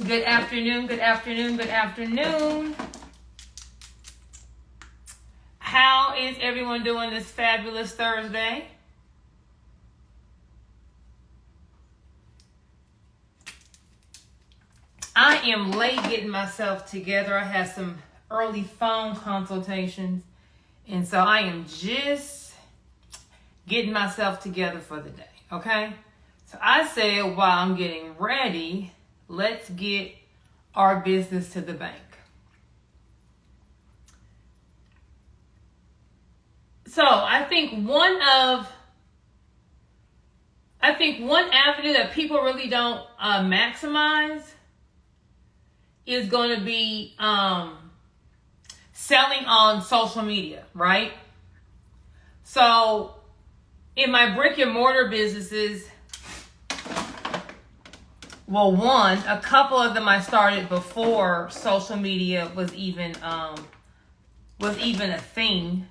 Good afternoon, good afternoon, good afternoon. How is everyone doing this fabulous Thursday? I am late getting myself together. I had some early phone consultations, and so I am just getting myself together for the day, okay? So I said while I'm getting ready, let's get our business to the bank. So I think one avenue that people really don't maximize is going to be selling on social media, right? So in my brick and mortar businesses, well, a couple of them I started before social media was even a thing.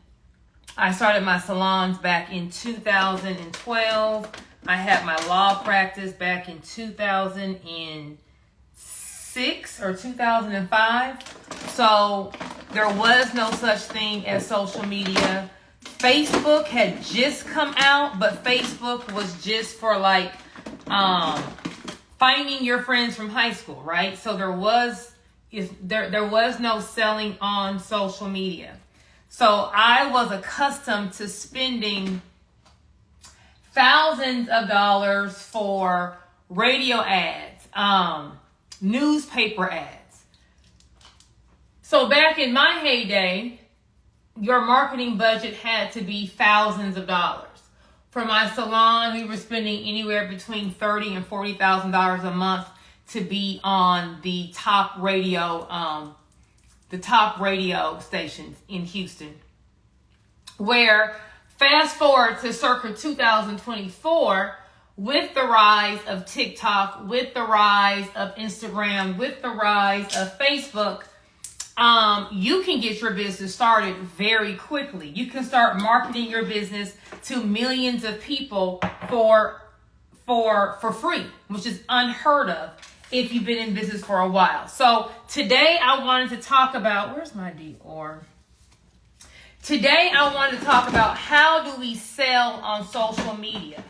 I started my salons back in 2012. I had my law practice back in 2006 or 2005. So there was no such thing as social media. Facebook had just come out, but Facebook was just for like finding your friends from high school, right? So there was no selling on social media. So I was accustomed to spending thousands of dollars for radio ads, newspaper ads. So back in my heyday, your marketing budget had to be thousands of dollars. For my salon, we were spending anywhere between $30,000 and $40,000 a month to be on the top radio stations in Houston. Where fast forward to circa 2024, with the rise of TikTok, with the rise of Instagram, with the rise of Facebook, you can get your business started very quickly. You can start marketing your business to millions of people for free, which is unheard of if you've been in business for a while. So today I wanted to talk about, where's my Dior? Today I wanted to talk about how do we sell on social media.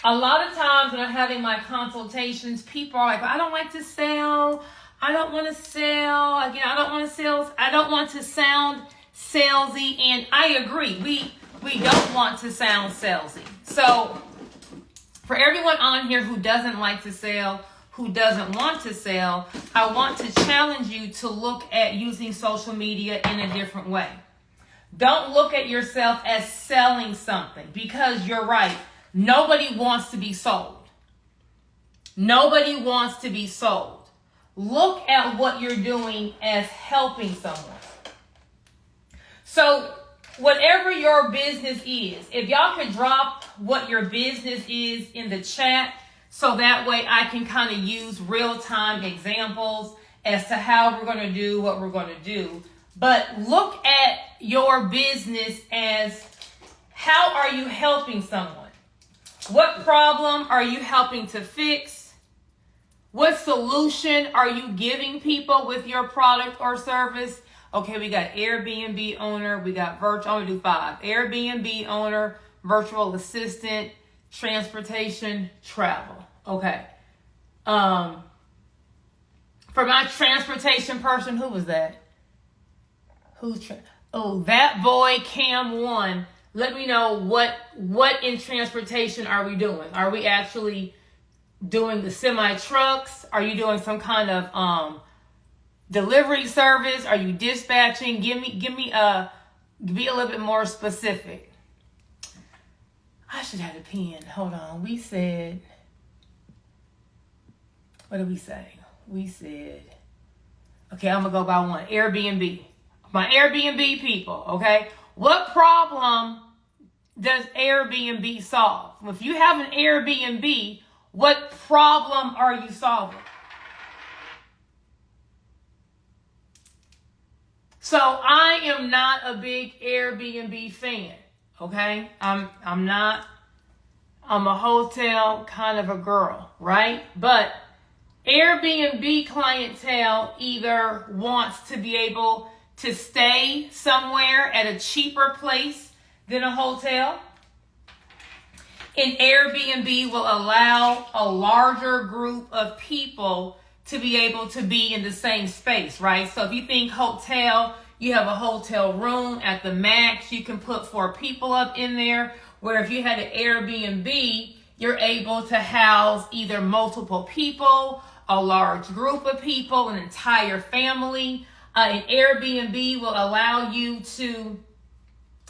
A lot of times when I'm having my consultations, people are like, I don't like to sell. I don't want to sell. Again, I don't want to sell. I don't want to sound salesy. And I agree. We don't want to sound salesy. So for everyone on here who doesn't like to sell, who doesn't want to sell, I want to challenge you to look at using social media in a different way. Don't look at yourself as selling something, because you're right. Nobody wants to be sold. Nobody wants to be sold. Look at what you're doing as helping someone. So whatever your business is, if y'all could drop what your business is in the chat, so that way I can kind of use real-time examples as to how we're going to do what we're going to do. But look at your business as, how are you helping someone? What problem are you helping to fix? What solution are you giving people with your product or service? Okay, we got Airbnb owner, we got virtual, I'm gonna do 5. Airbnb owner, virtual assistant, transportation, travel. Okay. For my transportation person, who was that? That boy, Cam 1. Let me know what in transportation are we doing? Are we actually doing the semi trucks? Are you doing some kind of delivery service? Are you dispatching? Be a little bit more specific. I should have a pen. Hold on. We said, what did we say? We said, okay, I'm gonna go by one. Airbnb. My Airbnb people, okay? What problem does Airbnb solve? If you have an Airbnb, what problem are you solving? So I am not a big Airbnb fan, okay? I'm a hotel kind of a girl, right? But Airbnb clientele either wants to be able to stay somewhere at a cheaper place than a hotel. And Airbnb will allow a larger group of people to be able to be in the same space, right? So if you think hotel, you have a hotel room at the max, you can put 4 people up in there, where if you had an Airbnb, you're able to house either multiple people, a large group of people, an entire family. An Airbnb will allow you to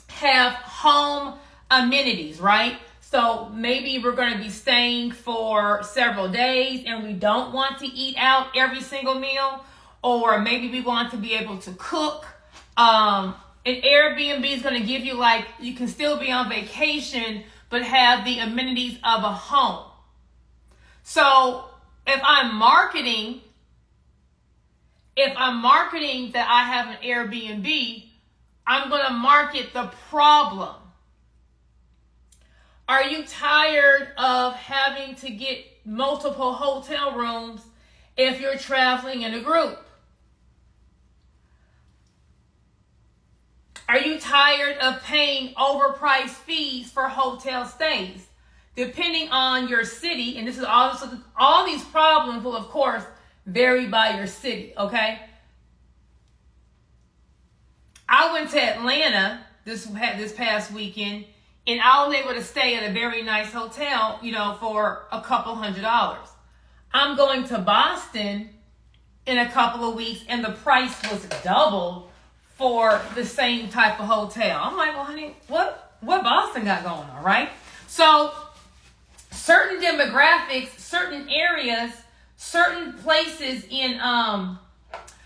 have home amenities, right? So maybe we're going to be staying for several days and we don't want to eat out every single meal, or maybe we want to be able to cook. An Airbnb is going to give you, like, you can still be on vacation but have the amenities of a home. So if I'm marketing that I have an Airbnb, I'm going to market the problem. Are you tired of having to get multiple hotel rooms if you're traveling in a group? Are you tired of paying overpriced fees for hotel stays? Depending on your city, and this is also, all these problems will, of course, vary by your city, okay? I went to Atlanta this past weekend, and I was able to stay at a very nice hotel, for a couple $100s. I'm going to Boston in a couple of weeks, and the price was double for the same type of hotel. I'm like, well, honey, what Boston got going on, right? So certain demographics, certain areas, certain places in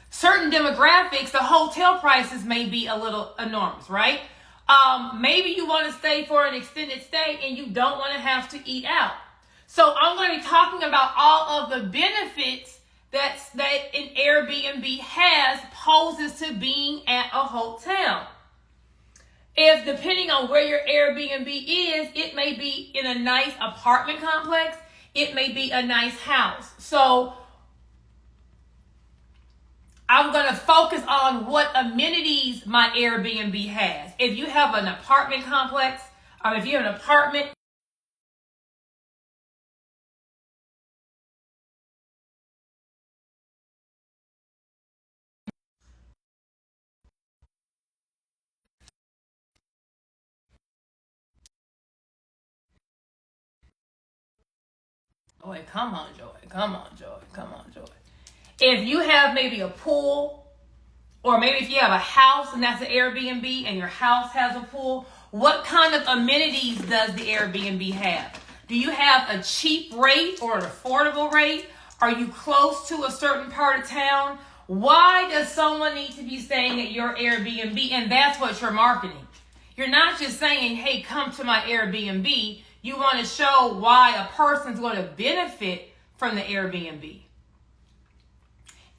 certain demographics, the hotel prices may be a little enormous, right? Maybe you want to stay for an extended stay and you don't want to have to eat out. So I'm going to be talking about all of the benefits that an Airbnb poses to being at a hotel. If, depending on where your Airbnb is, it may be in a nice apartment complex, it may be a nice house. So I'm going to focus on what amenities my Airbnb has. If you have an apartment complex, or if you have an apartment, Joy, come on, Joy. Come on, Joy. Come on, Joy. If you have maybe a pool, or maybe if you have a house and that's an Airbnb and your house has a pool, what kind of amenities does the Airbnb have? Do you have a cheap rate or an affordable rate? Are you close to a certain part of town? Why does someone need to be staying at your Airbnb? And that's what you're marketing. You're not just saying, hey, come to my Airbnb. You want to show why a person's going to benefit from the Airbnb.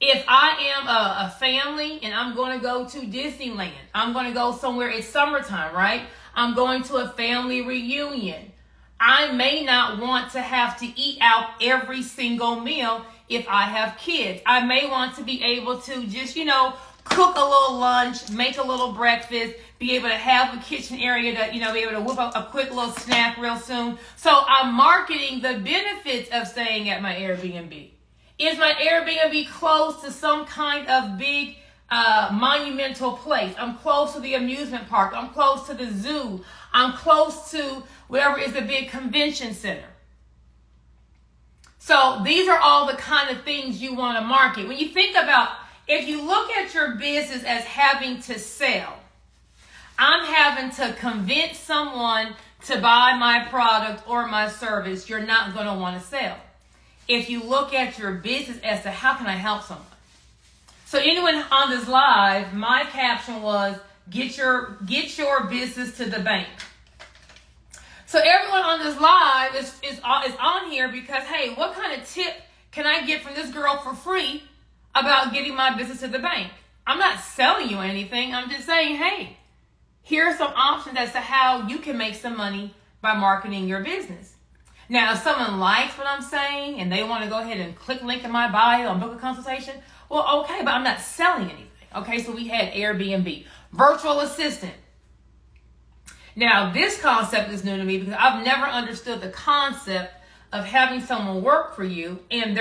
If I am a family and I'm going to go to Disneyland, I'm going to go somewhere, it's summertime, right? I'm going to a family reunion. I may not want to have to eat out every single meal if I have kids. I may want to be able to just, cook a little lunch, make a little breakfast, be able to have a kitchen area to, be able to whip up a quick little snack real soon. So I'm marketing the benefits of staying at my Airbnb. Is my Airbnb close to some kind of big monumental place? I'm close to the amusement park. I'm close to the zoo. I'm close to whatever is the big convention center. So these are all the kind of things you want to market. When you think about, if you look at your business as having to sell, I'm having to convince someone to buy my product or my service, you're not going to want to sell. If you look at your business as to how can I help someone? So anyone on this live, my caption was, get your business to the bank. So everyone on this live is on here because, hey, what kind of tip can I get from this girl for free about getting my business to the bank? I'm not selling you anything. I'm just saying, hey, here are some options as to how you can make some money by marketing your business. Now, if someone likes what I'm saying and they want to go ahead and click link in my bio and book a consultation, well, okay, but I'm not selling anything. Okay, so we had Airbnb, virtual assistant. Now, this concept is new to me because I've never understood the concept of having someone work for you and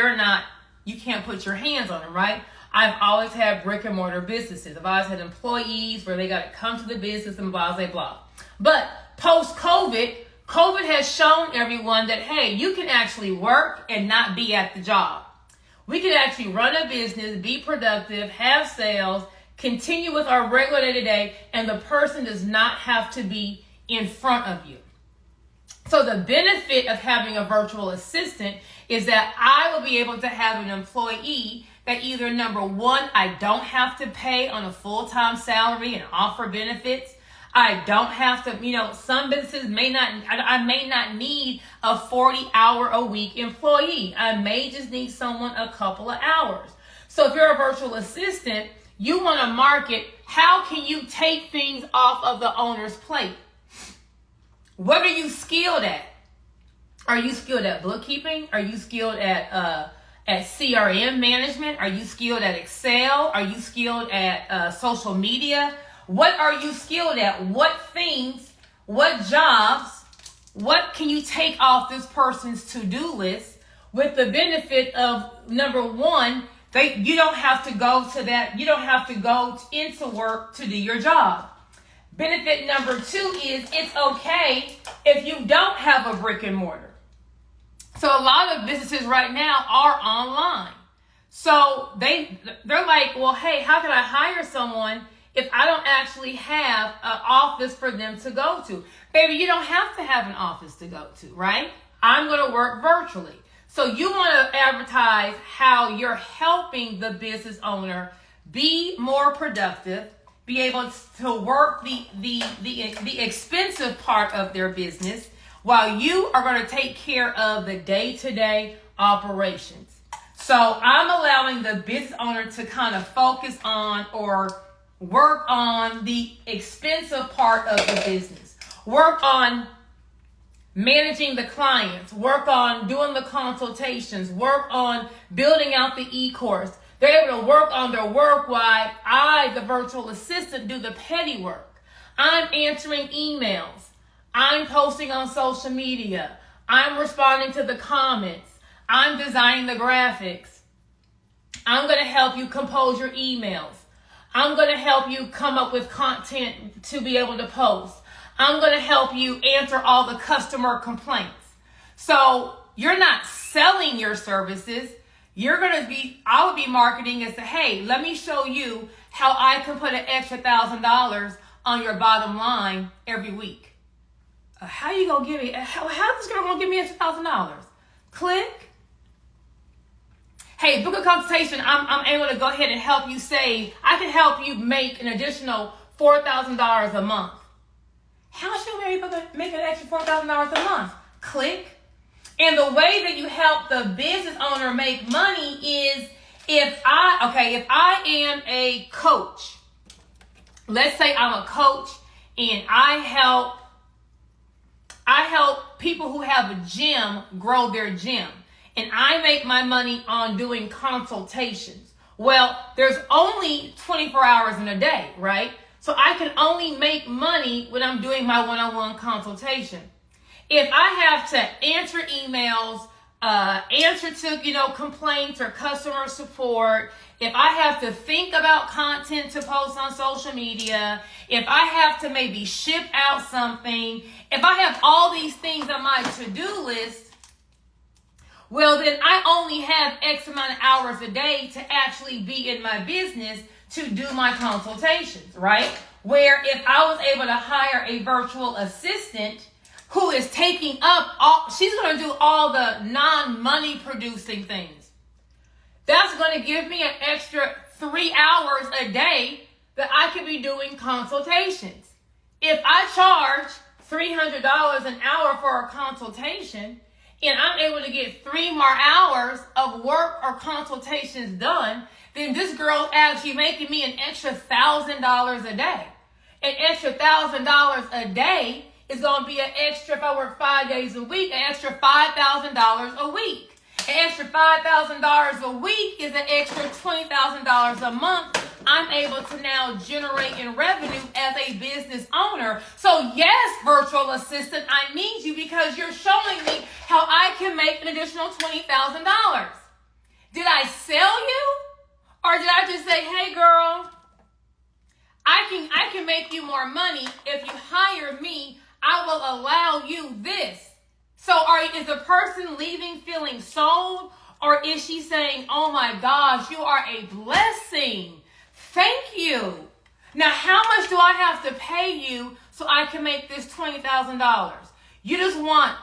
you can't put your hands on them, right? I've always had brick and mortar businesses. I've always had employees where they got to come to the business and blah, blah, blah. But post-COVID, COVID has shown everyone that, hey, you can actually work and not be at the job. We can actually run a business, be productive, have sales, continue with our regular day-to-day, and the person does not have to be in front of you. So the benefit of having a virtual assistant is that I will be able to have an employee that either, number one, I don't have to pay on a full-time salary and offer benefits. I don't have to, some businesses I may not need a 40-hour-a-week employee. I may just need someone a couple of hours. So if you're a virtual assistant, you want to market, how can you take things off of the owner's plate? What are you skilled at? Are you skilled at bookkeeping? Are you skilled at CRM management? Are you skilled at Excel? Are you skilled at social media? What are you skilled at? What things, what jobs, what can you take off this person's to-do list with the benefit of, number one, you don't have to go into work to do your job. Benefit number two is it's okay if you don't have a brick and mortar. So a lot of businesses right now are online. So they're like, well, hey, how can I hire someone if I don't actually have an office for them to go to? Baby, you don't have to have an office to go to, right? I'm going to work virtually. So you want to advertise how you're helping the business owner be more productive, be able to work the expensive part of their business while you are going to take care of the day-to-day operations. So I'm allowing the business owner to kind of focus on or work on the expensive part of the business. Work on managing the clients. Work on doing the consultations. Work on building out the e-course. They're able to work on their work while I, the virtual assistant, do the petty work. I'm answering emails. I'm posting on social media. I'm responding to the comments. I'm designing the graphics. I'm going to help you compose your emails. I'm going to help you come up with content to be able to post. I'm going to help you answer all the customer complaints. So you're not selling your services. I would be marketing as hey, let me show you how I can put an extra $1,000 on your bottom line every week. How you going to give me, how this girl going to give me extra $1,000? Click. Hey, book a consultation. I'm able to go ahead and help you save. I can help you make an additional $4,000 a month. How should we make an extra $4,000 a month? Click. And the way that you help the business owner make money is if I am a coach, let's say I'm a coach and I help people who have a gym grow their gym. And I make my money on doing consultations. Well, there's only 24 hours in a day, right? So I can only make money when I'm doing my one-on-one consultation. If I have to answer emails, answer to, complaints or customer support, if I have to think about content to post on social media, if I have to maybe ship out something, if I have all these things on my to-do list, well, then I only have X amount of hours a day to actually be in my business to do my consultations, right? Where if I was able to hire a virtual assistant who is taking up she's going to do all the non-money producing things. That's going to give me an extra 3 hours a day that I could be doing consultations. If I charge $300 an hour for a consultation, and I'm able to get 3 more hours of work or consultations done, then this girl's actually making me an extra $1,000 a day. An extra $1,000 a day is going to be an extra, if I work 5 days a week, an extra $5,000 a week. An extra $5,000 a week is an extra $20,000 a month I'm able to now generate in revenue as a business owner. So yes, virtual assistant, I need you because you're showing me how I can make an additional $20,000. Did I sell you? Or did I just say, hey girl, I can make you more money. If you hire me, I will allow you this. So is the person leaving feeling sold, or is she saying, oh my gosh, you are a blessing. Thank you. Now, how much do I have to pay you so I can make this $20,000? You just want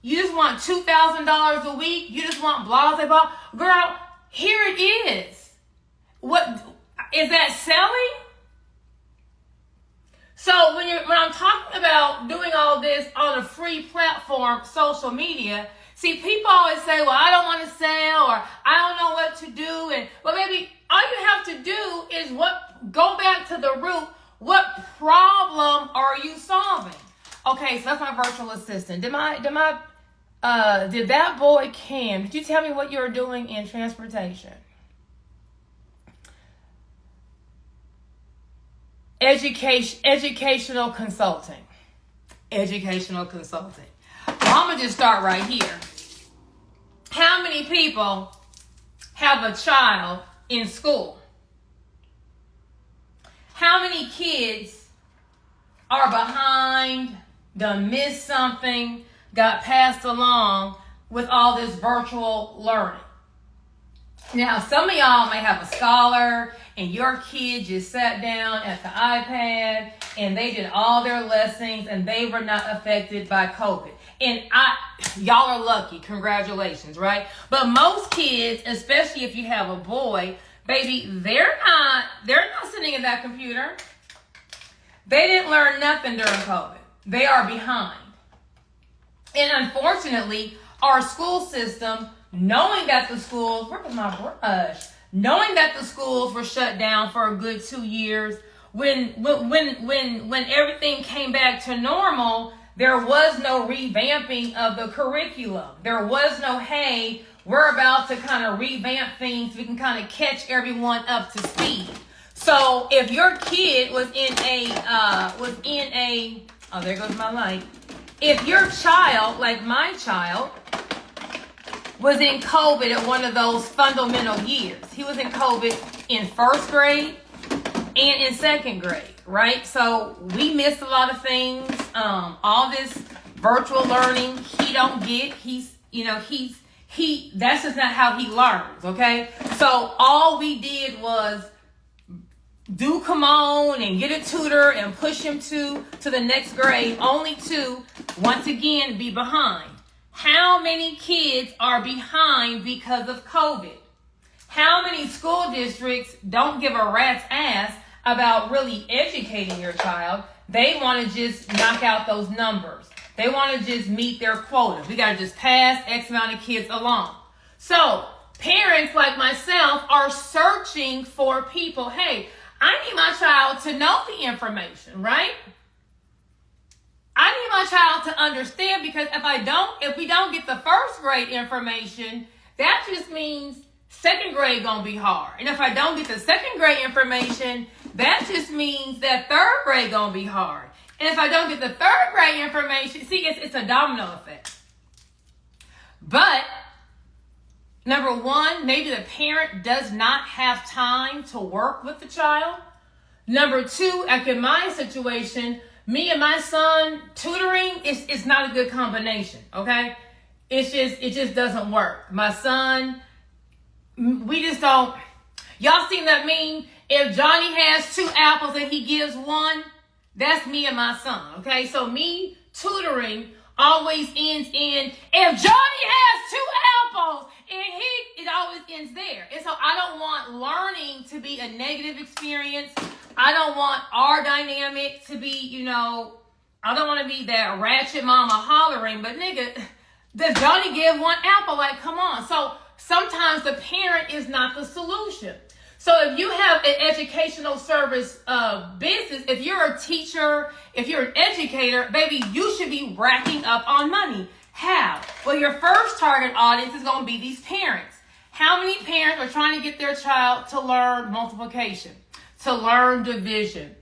$2,000 a week? You just want blah, blah, blah? Girl, here it is. What is that selling? So when I'm talking about doing all this on a free platform, social media, see, people always say, well, I don't want to sell, or I don't know what to do. But maybe all you have to do is go back to the root. What problem are you solving? Okay, so that's my virtual assistant. Did that boy Cam, did you tell me what you were doing in transportation? Educational consulting. Educational consulting. I'm going to just start right here. How many people have a child in school? How many kids are behind, done missed something, got passed along with all this virtual learning? Now, some of y'all may have a scholar and your kid just sat down at the iPad and they did all their lessons and they were not affected by COVID. And y'all are lucky. Congratulations, right? But most kids, especially if you have a boy, baby, they're not sitting at that computer. They didn't learn nothing during COVID. They are behind. And unfortunately, our school system, knowing that the schools, where's my brush? Knowing that the schools were shut down for a good 2 years, when everything came back to normal, there was no revamping of the curriculum. There was no, hey, we're about to kind of revamp things so we can kind of catch everyone up to speed. So if your kid was in a, oh, there goes my light. If your child, like my child, was in COVID at one of those fundamental years. He was in COVID in first grade and in second grade, right? So we missed a lot of things. All this virtual learning, he don't get. That's just not how he learns, okay? So all we did was do come on and get a tutor and push him to the next grade, only to, once again, be behind. How many kids are behind because of COVID? How many school districts don't give a rat's ass about really educating your child? They want to just knock out those numbers. They want to just meet their quota. We got to just pass X amount of kids along. So parents like myself are searching for people. Hey, I need my child to know the information, right? I need my child to understand, because if we don't get the first grade information, that just means second grade gonna be hard. And if I don't get the second grade information, that just means that third grade gonna be hard. And if I don't get the third grade information, see, it's a domino effect. But number one, maybe the parent does not have time to work with the child. Number two, like in my situation, me and my son tutoring is not a good combination, okay? It just doesn't work. My son, we just don't. Y'all seen that meme? If Johnny has 2 apples and he gives 1, that's me and my son, okay? So me tutoring always ends in, if Johnny has 2 apples and it always ends there. And so I don't want learning to be a negative experience. I don't want our dynamic to be, I don't want to be that ratchet mama hollering, but nigga, does Johnny give 1 apple? Like, come on. So sometimes the parent is not the solution. So if you have an educational service business, if you're a teacher, if you're an educator, baby, you should be racking up on money. How? Well, your first target audience is going to be these parents. How many parents are trying to get their child to learn multiplication, to learn division,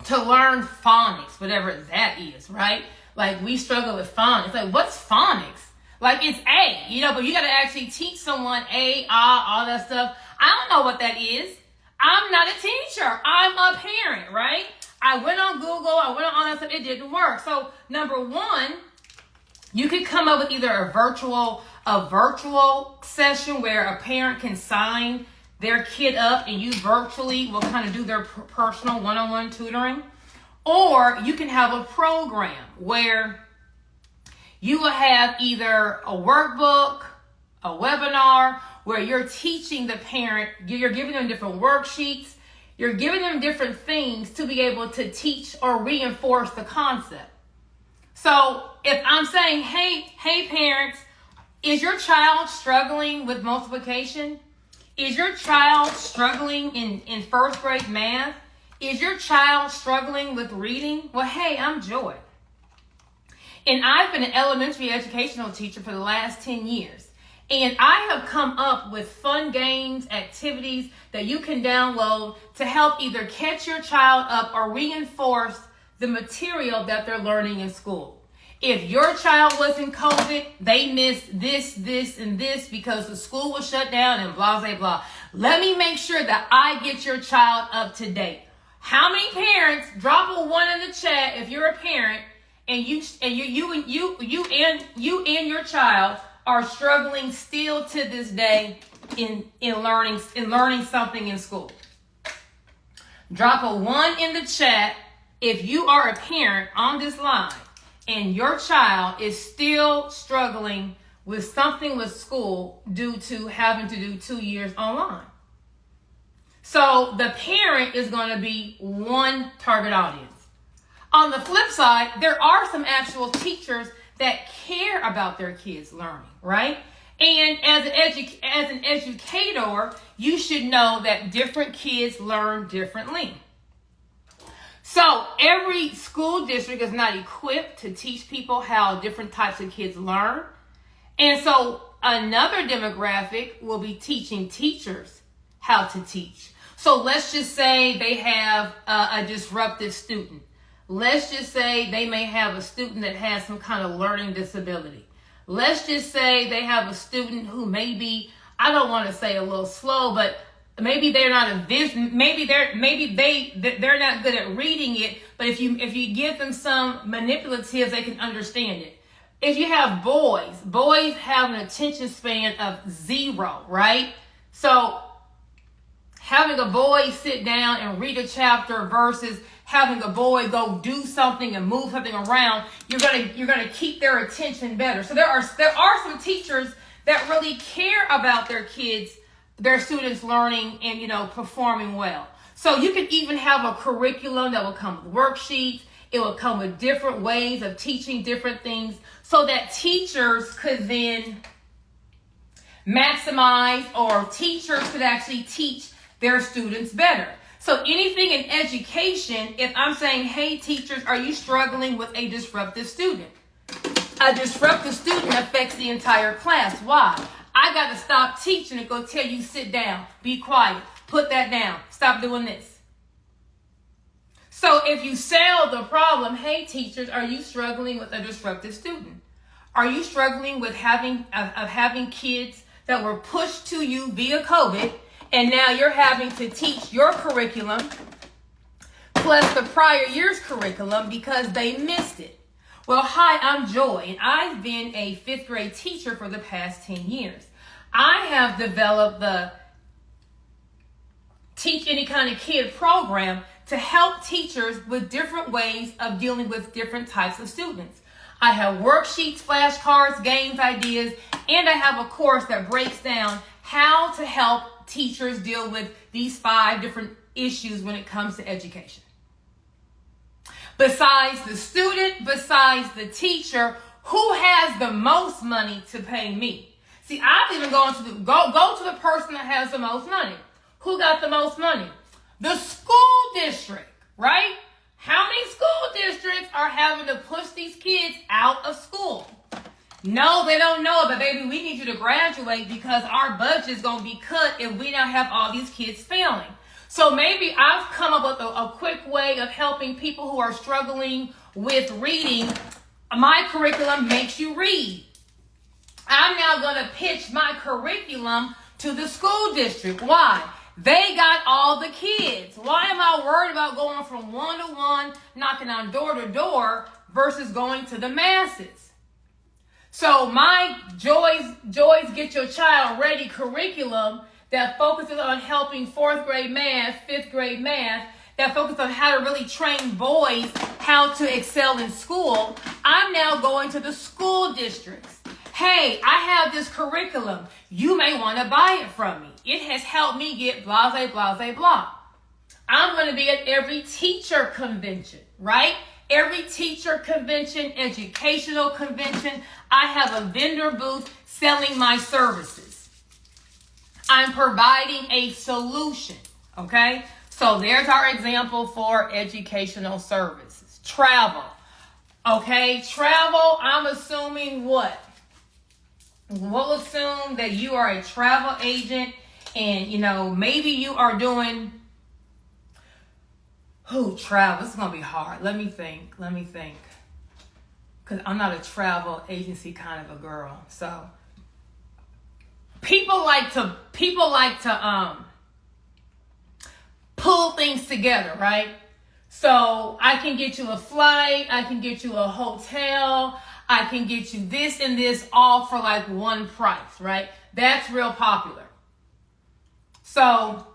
to learn phonics, whatever that is, right? Like, we struggle with phonics. Like, what's phonics? Like, it's A, but you got to actually teach someone A, all that stuff. I don't know what that is. I'm not a teacher. I'm a parent, right? I went on Google. I went on all that stuff. It didn't work. So, number one, you could come up with either a virtual session where a parent can sign their kid up and you virtually will kind of do their personal one-on-one tutoring. Or you can have a program where you will have either a workbook, a webinar, where you're teaching the parent, you're giving them different worksheets, you're giving them different things to be able to teach or reinforce the concept. So if I'm saying, hey parents, is your child struggling with multiplication? Is your child struggling in first grade math? Is your child struggling with reading? Well, hey, I'm Joy. And I've been an elementary educational teacher for the last 10 years. And I have come up with fun games, activities that you can download to help either catch your child up or reinforce the material that they're learning in school. If your child was in COVID, they missed this, and this because the school was shut down and blah, blah, blah. Let me make sure that I get your child up to date. How many parents, drop a 1 in the chat if you're a parent and you and your child are struggling still to this day in learning something in school. Drop a 1 in the chat if you are a parent on this line and your child is still struggling with something with school due to having to do 2 years online. So the parent is going to be one target audience. On the flip side, there are some actual teachers that care about their kids learning, right? And as an educator, you should know that different kids learn differently. So every school district is not equipped to teach people how different types of kids learn. And so another demographic will be teaching teachers how to teach. So let's just say they have a disruptive student. Let's just say they may have a student that has some kind of learning disability. Let's just say they have a student who may be, I don't want to say a little slow, but maybe they're not maybe they're not good at reading it, but if you give them some manipulatives, they can understand it. If you have boys have an attention span of 0, right? So having a boy sit down and read a chapter versus having a boy go do something and move something around, you're gonna keep their attention better. So there are some teachers that really care about their kids, their students learning and performing well. So you could even have a curriculum that will come with worksheets. It will come with different ways of teaching different things so that teachers could then maximize, or teachers could actually teach their students better. So anything in education, if I'm saying, hey teachers, are you struggling with a disruptive student? A disruptive student affects the entire class. Why? I got to stop teaching and go tell you, sit down, be quiet, put that down, stop doing this. So if you sell the problem, hey teachers, are you struggling with a disruptive student? Are you struggling with having kids that were pushed to you via COVID, and now you're having to teach your curriculum plus the prior year's curriculum because they missed it? Well, hi, I'm Joy, and I've been a 5th grade teacher for the past 10 years. I have developed the Teach Any Kind of Kid program to help teachers with different ways of dealing with different types of students. I have worksheets, flashcards, games, ideas, and I have a course that breaks down how to help teachers deal with these 5 different issues when it comes to education. Besides the student, besides the teacher, who has the most money to pay me? See, I've even gone to go to the person that has the most money. Who got the most money? The school district, right? How many school districts are having to push these kids out of school? No, they don't know it, but baby, we need you to graduate because our budget is going to be cut if we don't have all these kids failing. So maybe I've come up with a quick way of helping people who are struggling with reading. My curriculum makes you read. I'm now going to pitch my curriculum to the school district. Why? They got all the kids. Why am I worried about going from one-to-one, knocking on door-to-door versus going to the masses? So my Joy's Get Your Child Ready curriculum that focuses on helping 4th grade math, 5th grade math, that focuses on how to really train boys how to excel in school, I'm now going to the school districts. Hey, I have this curriculum. You may want to buy it from me. It has helped me get blah, blah, blah, blah, blah. I'm going to be at every teacher convention, right? Every teacher convention, educational convention, I have a vendor booth selling my services. I'm providing a solution, okay? So there's our example for educational services. Travel, okay? Travel, I'm assuming what? We'll assume that you are a travel agent and, maybe you are doing, travel. This is going to be hard. Let me think. Because I'm not a travel agency kind of a girl. So people like to pull things together, right? So I can get you a flight. I can get you a hotel. I can get you this and this all for like one price, right? That's real popular. So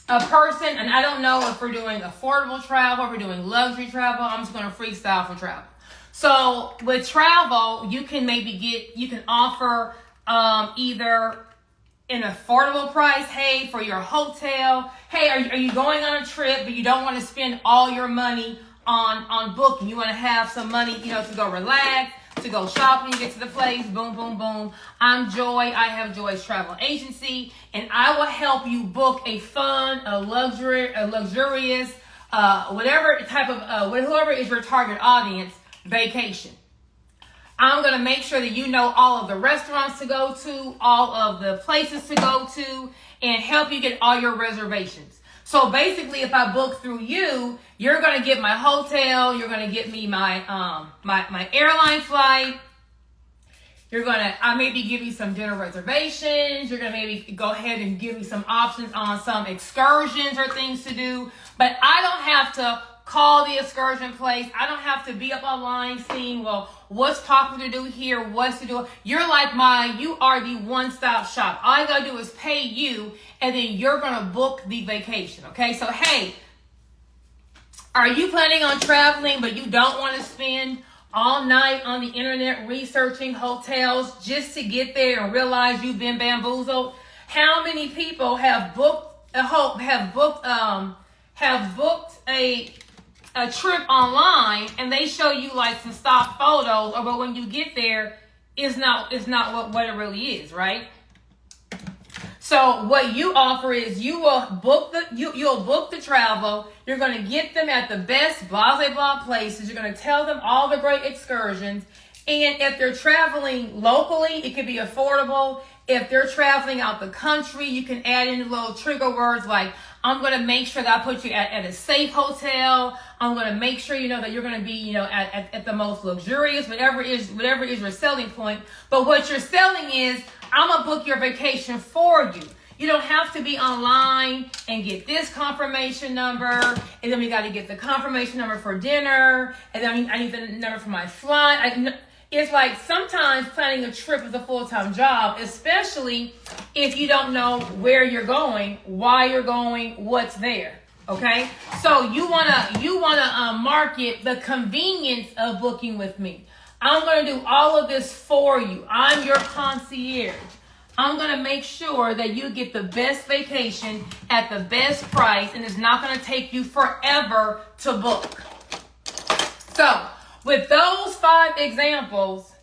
a person, and I don't know if we're doing affordable travel, if we're doing luxury travel, I'm just going to freestyle for travel. So with travel, you can offer either an affordable price, hey, for your hotel. Hey, are you going on a trip, but you don't want to spend all your money on booking? You want to have some money, to go relax, to go shopping, get to the place, boom, boom, boom. I'm Joy. I have Joy's Travel Agency, and I will help you book a fun, a luxurious, whatever type of, whoever is your target audience, vacation. I'm going to make sure that you know all of the restaurants to go to, all of the places to go to, and help you get all your reservations. So basically, if I book through you, you're going to get my hotel, you're going to get me my my airline flight, I maybe give you some dinner reservations, you're going to maybe go ahead and give me some options on some excursions or things to do, but I don't have to call the excursion place. I don't have to be up online seeing, what's popular to do here, what's to do. You are the one-stop shop. All I got to do is pay you, and then you're going to book the vacation, okay? So, hey, are you planning on traveling, but you don't want to spend all night on the internet researching hotels just to get there and realize you've been bamboozled? How many people have booked a trip online and they show you like some stock photos, but when you get there, it's not what it really is, right? So what you offer is you'll book the travel. You're going to get them at the best blah blah blah places. You're going to tell them all the great excursions. And if they're traveling locally, it could be affordable. If they're traveling out the country, you can add in little trigger words like, I'm going to make sure that I put you at a safe hotel. I'm going to make sure that you're going to be, at the most luxurious, whatever is your selling point. But what you're selling is, I'm going to book your vacation for you. You don't have to be online and get this confirmation number, and then we got to get the confirmation number for dinner, and then I need the number for my flight. It's like sometimes planning a trip is a full-time job, especially if you don't know where you're going, why you're going, what's there. Okay, so you wanna market the convenience of booking with me. I'm gonna do all of this for you. I'm your concierge. I'm gonna make sure that you get the best vacation at the best price, and it's not gonna take you forever to book. So, with those 5 examples,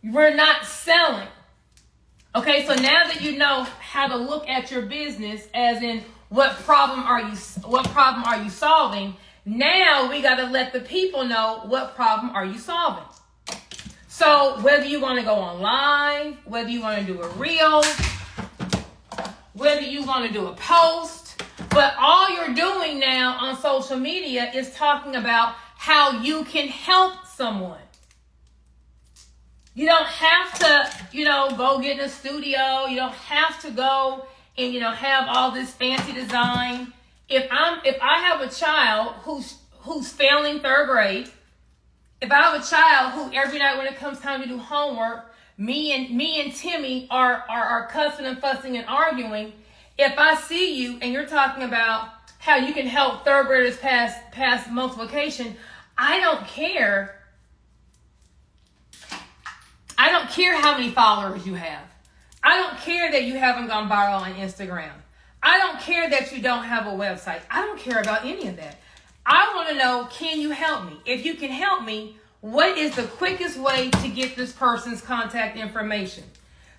we're not selling. Okay, so now that you know how to look at your business as in what problem are you solving. Now we got to let the people know what problem are you solving. So whether you want to go on live, whether you want to do a reel, whether you want to do a post, but all you're doing now on social media is talking about how you can help someone. You don't have to, go get in a studio. You don't have to go and, have all this fancy design. If I have a child who's failing third grade, if I have a child who every night when it comes time to do homework, me and Timmy are cussing and fussing and arguing. If I see you and you're talking about how you can help third graders pass multiplication, I don't care. I don't care how many followers you have. I don't care that you haven't gone viral on Instagram. I don't care that you don't have a website. I don't care about any of that. I want to know, can you help me? If you can help me, what is the quickest way to get this person's contact information?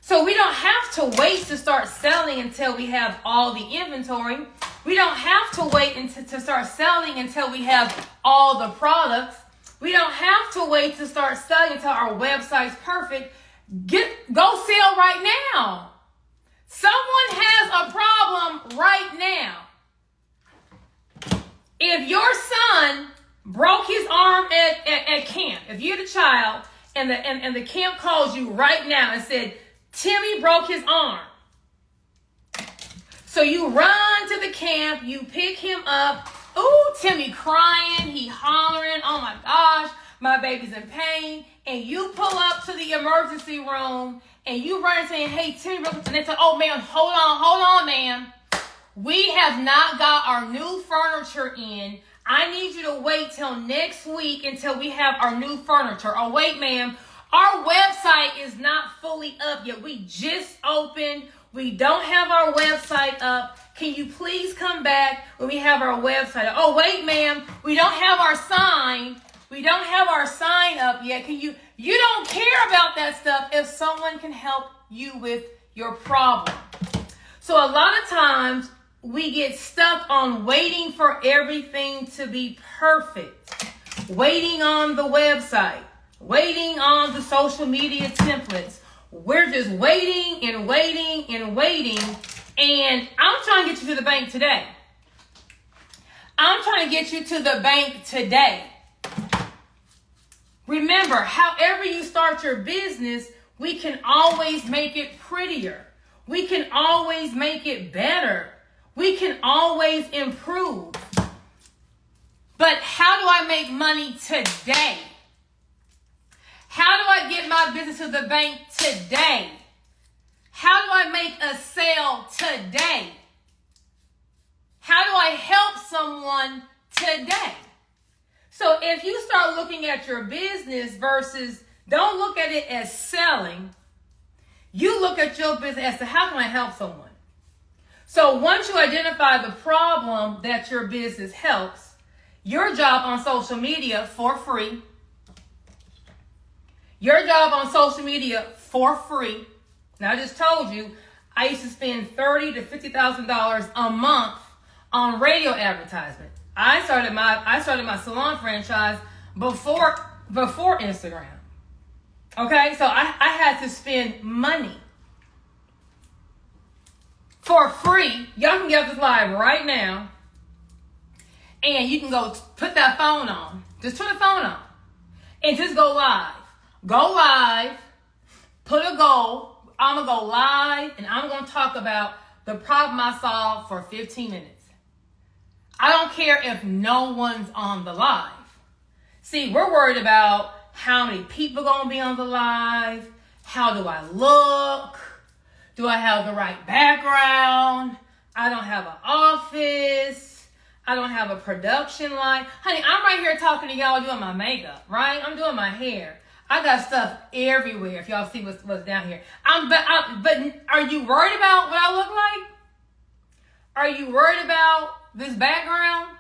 So we don't have to wait to start selling until we have all the inventory. We don't have to wait to start selling until we have all the products. We don't have to wait to start selling until our website's perfect. Go sell right now. Someone has a problem right now. If your son broke his arm at camp, if you're the child and the camp calls you right now and said, Timmy broke his arm. So you run to the camp, you pick him up. Ooh, Timmy crying, he hollering, oh my gosh, my baby's in pain. And you pull up to the emergency room and you run and saying, hey, Timmy broke his arm. And they say, oh ma'am, hold on, ma'am. We have not got our new furniture in. I need you to wait till next week until we have our new furniture. Oh, wait, ma'am. Our website is not fully up yet. We just opened. We don't have our website up. Can you please come back when we have our website up? Oh, wait, ma'am. We don't have our sign. We don't have our sign up yet. You don't care about that stuff if someone can help you with your problem. So a lot of times we get stuck on waiting for everything to be perfect. Waiting on the website. Waiting on the social media templates. We're just waiting and waiting and waiting. And I'm trying to get you to the bank today. I'm trying to get you to the bank today. Remember, however you start your business, we can always make it prettier. We can always make it better. We can always improve. But how do I make money today? How do I get my business to the bank today? How do I make a sale today? How do I help someone today? So if you start looking at your business versus, don't look at it as selling, you look at your business as to how can I help someone? So once you identify the problem that your business helps, your job on social media for free, your job on social media for free. Now I just told you, I used to spend $30,000 to $50,000 a month on radio advertisement. I started my salon franchise before Instagram. Okay, so I had to spend money for free. Y'all can get this live right now, and you can go put that phone on. Just turn the phone on, and just go live. Go live. Put a goal. I'm gonna go live, and I'm gonna talk about the problem I solved for 15 minutes. I don't care if no one's on the live. See, we're worried about how many people are going to be on the live. How do I look? Do I have the right background? I don't have an office. I don't have a production line. Honey, I'm right here talking to y'all doing my makeup, right? I'm doing my hair. I got stuff everywhere if y'all see what's down here. But are you worried about what I look like? Are you worried about this background?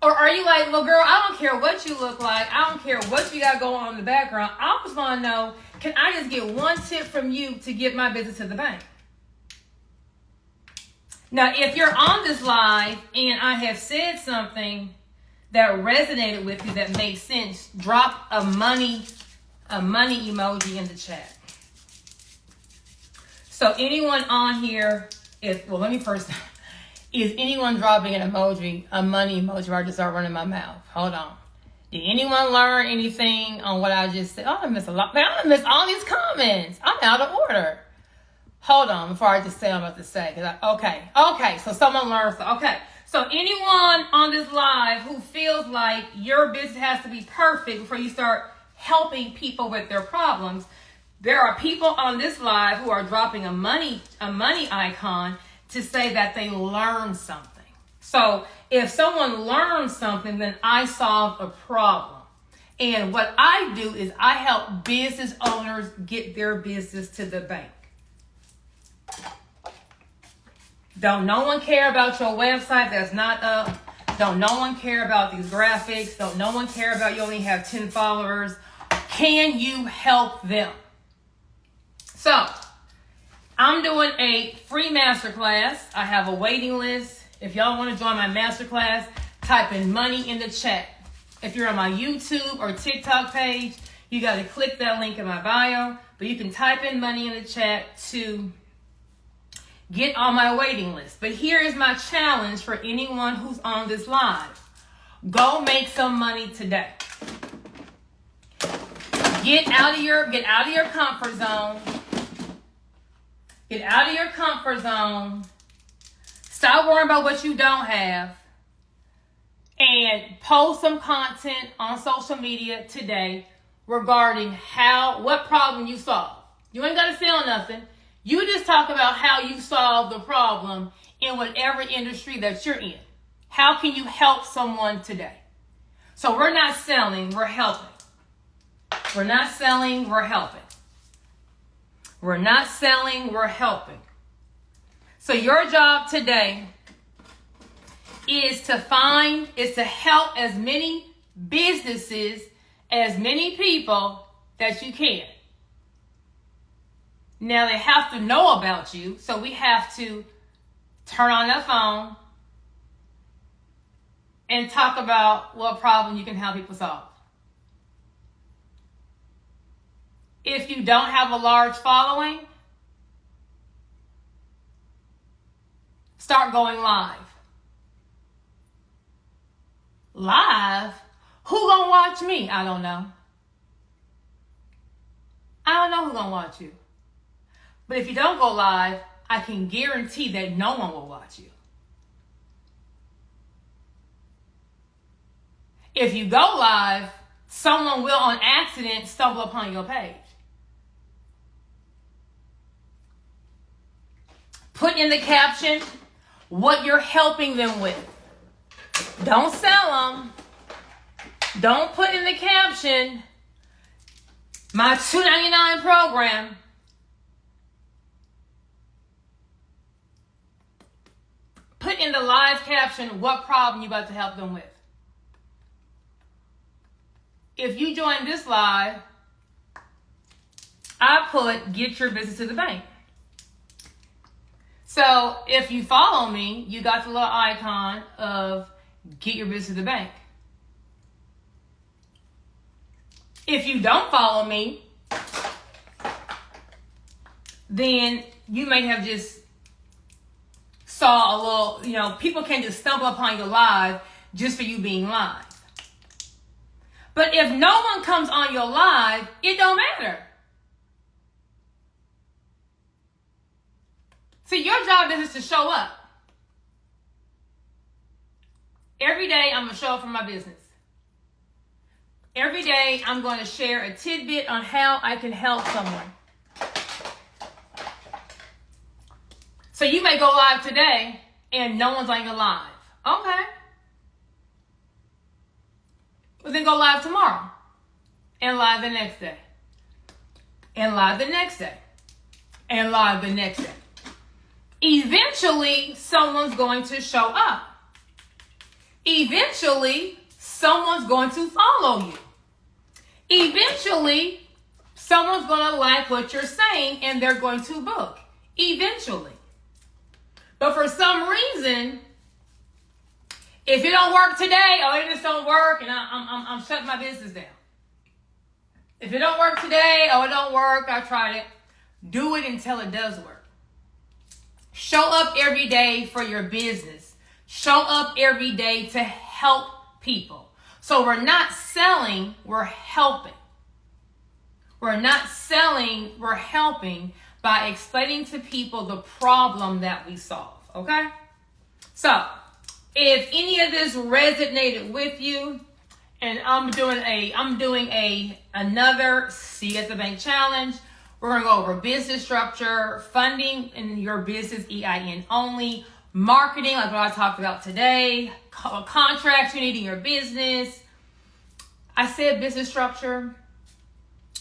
Or are you like, well, girl, I don't care what you look like. I don't care what you got going on in the background. I just want to know, can I just get one tip from you to get my business to the bank? Now, if you're on this live and I have said something that resonated with you, that makes sense, drop a money emoji in the chat. So anyone on here, is anyone dropping a money emoji, or I just start running my mouth? Hold on. Did anyone learn anything on what I just said? Oh, I missed a lot. Man, I missed all these comments. I'm out of order. Hold on before I just say what I'm about to say. Okay. So someone learned. Okay. So anyone on this live who feels like your business has to be perfect before you start helping people with their problems, there are people on this live who are dropping a money icon to say that they learned something. So if someone learns something, then I solved a problem. And what I do is I help business owners get their business to the bank. Don't no one care about your website that's not up. Don't no one care about these graphics. Don't no one care about you only have 10 followers. Can you help them? So, I'm doing a free masterclass. I have a waiting list. If y'all want to join my masterclass, type in money in the chat. If you're on my YouTube or TikTok page, you got to click that link in my bio. But you can type in money in the chat to get on my waiting list. But here is my challenge for anyone who's on this live. Go make some money today. Get out of your comfort zone. Get out of your comfort zone. Stop worrying about what you don't have. And post some content on social media today regarding what problem you solve. You ain't got to sell nothing. You just talk about how you solve the problem in whatever industry that you're in. How can you help someone today? So we're not selling, we're helping. We're not selling, we're helping. We're not selling, we're helping. So your job today is to help as many businesses, as many people that you can. Now they have to know about you, so we have to turn on that phone and talk about what problem you can help people solve. If you don't have a large following, start going live. Live? Who gonna watch me? I don't know. I don't know who gonna watch you. But if you don't go live, I can guarantee that no one will watch you. If you go live, someone will on accident stumble upon your page. Put in the caption what you're helping them with. Don't sell them. Don't put in the caption my $2.99 program. Put in the live caption what problem you're about to help them with. If you join this live, I put get your business to the bank. So if you follow me, you got the little icon of get your business to the bank. If you don't follow me, then you may have just saw a little, people can just stumble upon your live just for you being live. But if no one comes on your live, it don't matter. See, your job is to show up. Every day, I'm going to show up for my business. Every day, I'm going to share a tidbit on how I can help someone. So you may go live today, and no one's on your live. Okay. Well, then go live tomorrow. And live the next day. And live the next day. And live the next day. Eventually, someone's going to show up. Eventually, someone's going to follow you. Eventually, someone's going to like what you're saying and they're going to book. Eventually. But for some reason, if it don't work today, or it just don't work, and I'm shutting my business down. If it don't work today, or it don't work, I tried it. Do it until it does work. Show up every day for your business. Show up every day to help people. So we're not selling, we're helping. We're not selling, we're helping by explaining to people the problem that we solve, okay? So, if any of this resonated with you, and I'm doing another See at the Bank challenge. We're going to go over business structure, funding in your business, EIN only, marketing, like what I talked about today, contracts you need in your business. I said business structure.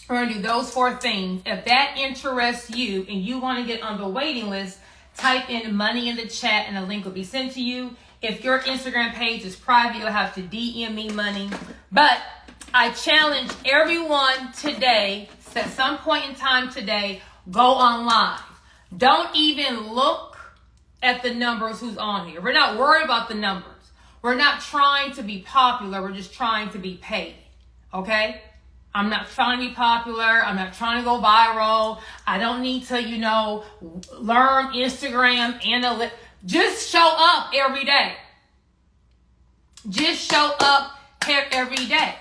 We're going to do those 4 things. If that interests you and you want to get on the waiting list, type in money in the chat and a link will be sent to you. If your Instagram page is private, you'll have to DM me money. But I challenge everyone today, at some point in time today, go on live. Don't even look at the numbers who's on here. We're not worried about the numbers. We're not trying to be popular. We're just trying to be paid. Okay? I'm not trying to be popular. I'm not trying to go viral. I don't need to, learn Instagram analytics. Just show up every day. Just show up every day.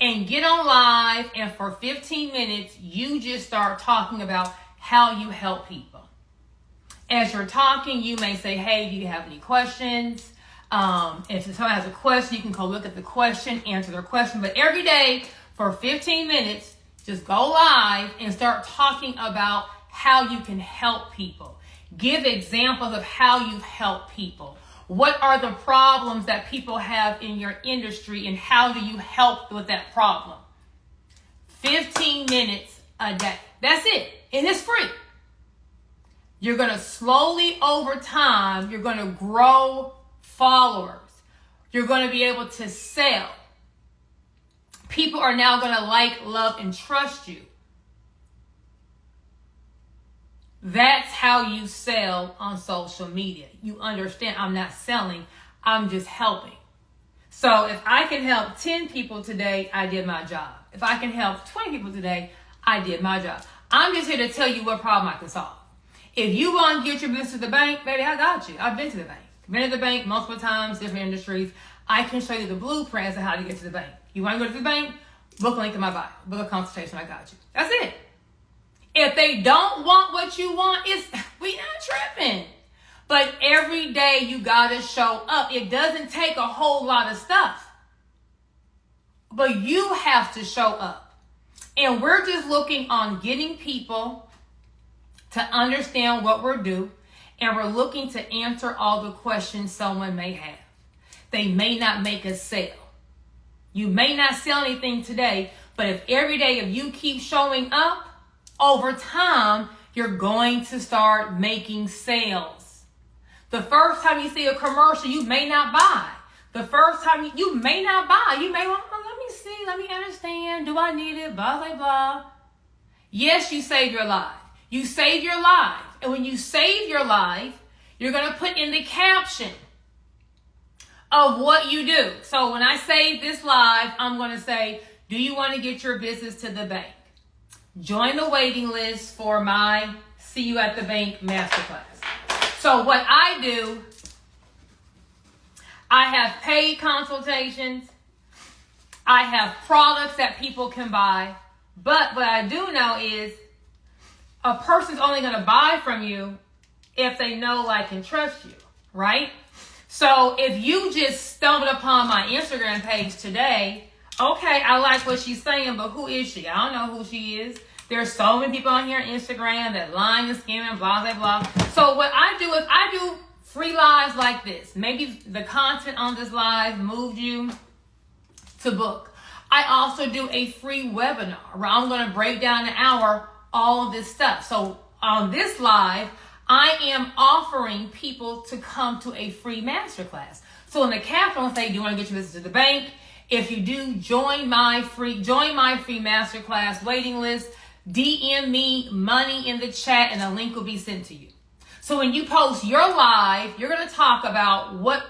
And get on live, and for 15 minutes, you just start talking about how you help people. As you're talking, you may say, hey, do you have any questions? If someone has a question, you can go look at the question, answer their question. But every day, for 15 minutes, just go live and start talking about how you can help people. Give examples of how you've helped people. What are the problems that people have in your industry, and how do you help with that problem? 15 minutes a day. That's it. And it's free. You're going to slowly, over time, you're going to grow followers. You're going to be able to sell. People are now going to like, love, and trust you. That's how you sell on social media. You understand, I'm not selling, I'm just helping. So if I can help 10 people today, I did my job. If I can help 20 people today, I did my job. I'm just here to tell you what problem I can solve. If you want to get your business to the bank, baby, I got you. I've been to the bank. Been to the bank multiple times, different industries. I can show you the blueprints of how to get to the bank. You want to go to the bank? Book a link in my bio. Book a consultation, I got you. That's it. If they don't want what you want, we not tripping. But every day you gotta show up. It doesn't take a whole lot of stuff. But you have to show up. And we're just looking on getting people to understand what we're due. And we're looking to answer all the questions someone may have. They may not make a sale. You may not sell anything today, but if every day if you keep showing up, over time, you're going to start making sales. The first time you see a commercial, you may not buy. The first time you may not buy. You may want, let me see, let me understand. Do I need it? Blah, blah, blah. Yes, you save your life. You save your life. And when you save your life, you're going to put in the caption of what you do. So when I save this live, I'm going to say, do you want to get your business to the bank? Join the waiting list for my See You at the Bank Masterclass. So what I do, I have paid consultations. I have products that people can buy. But what I do know is a person's only going to buy from you if they know, like, and trust you, right? So if you just stumbled upon my Instagram page today, okay, I like what she's saying, but who is she? I don't know who she is. There's so many people on here on Instagram that lying and scamming, blah, blah, blah. So what I do is I do free lives like this. Maybe the content on this live moved you to book. I also do a free webinar where I'm going to break down in an hour all of this stuff. So on this live, I am offering people to come to a free masterclass. So in the caption, I'll say, do you want to get your business to the bank? If you do, join my free masterclass waiting list. DM me money in the chat and a link will be sent to you. So when you post your live, you're going to talk about what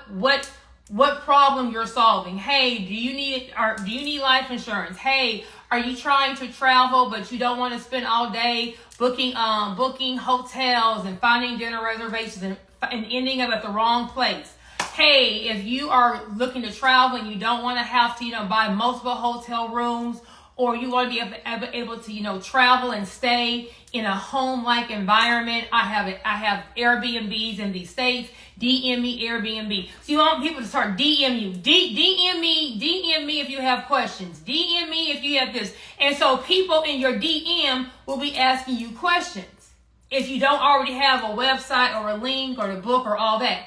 problem you're solving. Hey, do you need life insurance? Hey, are you trying to travel but you don't want to spend all day booking hotels and finding dinner reservations and ending up at the wrong place? Hey, if you are looking to travel and you don't want to have to, buy multiple hotel rooms, or you want to be able to, travel and stay in a home-like environment. I have Airbnbs in these states. DM me Airbnb. So you want people to start DM you. DM me if you have questions. DM me if you have this. And so people in your DM will be asking you questions. If you don't already have a website or a link or a book or all that.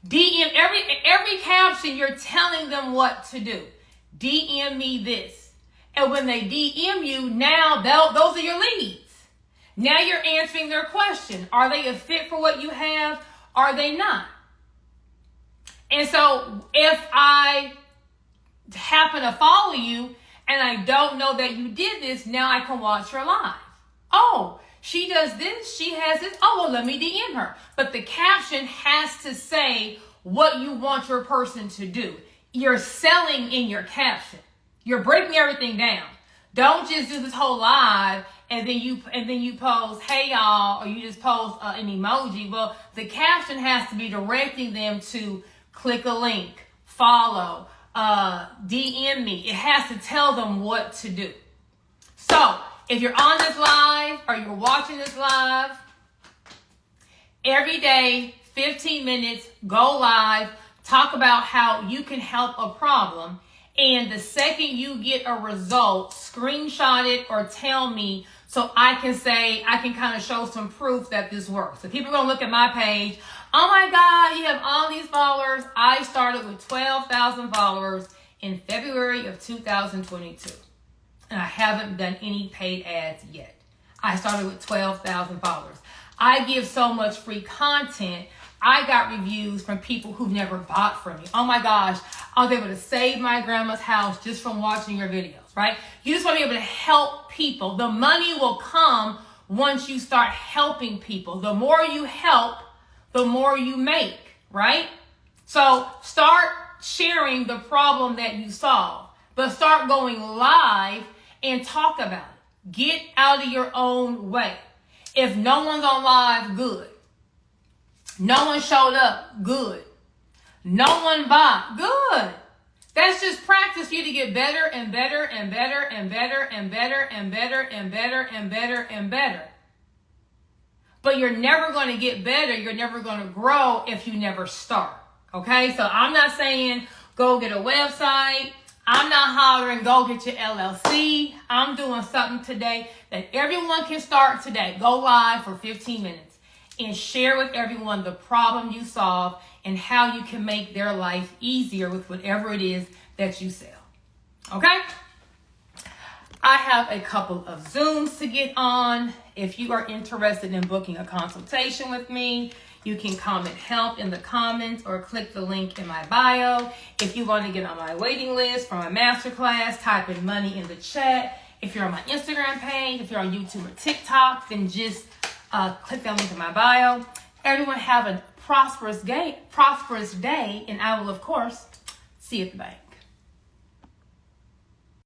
DM every caption, you're telling them what to do. DM me this. And when they DM you, now those are your leads. Now you're answering their question. Are they a fit for what you have? Are they not? And so if I happen to follow you and I don't know that you did this, now I can watch your live. Oh, she does this. She has this. Oh, well, let me DM her. But the caption has to say what you want your person to do. You're selling in your caption. You're breaking everything down. Don't just do this whole live and then you post, hey y'all, or you just post an emoji. Well, the caption has to be directing them to click a link, follow, DM me. It has to tell them what to do. So if you're on this live or you're watching this live, every day, 15 minutes, go live, talk about how you can help a problem. And the second you get a result, screenshot it or tell me so I can kind of show some proof that this works. So people are going to look at my page. Oh my God, you have all these followers. I started with 12,000 followers in February of 2022. And I haven't done any paid ads yet. I started with 12,000 followers. I give so much free content. I got reviews from people who've never bought from me. Oh my gosh, I was able to save my grandma's house just from watching your videos, right? You just want to be able to help people. The money will come once you start helping people. The more you help, the more you make, right? So start sharing the problem that you solve, but start going live and talk about it. Get out of your own way. If no one's on live, good. No one showed up, good. No one bought, good. That's just practice for you to get better and better and better and better and better and better and better and better and better. But you're never going to get better. You're never going to grow if you never start. Okay? So I'm not saying go get a website. I'm not hollering go get your LLC. I'm doing something today that everyone can start today. Go live for 15 minutes. And share with everyone the problem you solve and how you can make their life easier with whatever it is that you sell. Okay? I have a couple of Zooms to get on. If you are interested in booking a consultation with me, you can comment help in the comments or click the link in my bio. If you want to get on my waiting list for my masterclass, type in money in the chat. If you're on my Instagram page, if you're on YouTube or TikTok, then just click that link in my bio. Everyone have a prosperous day, and I will, of course, see you at the bank.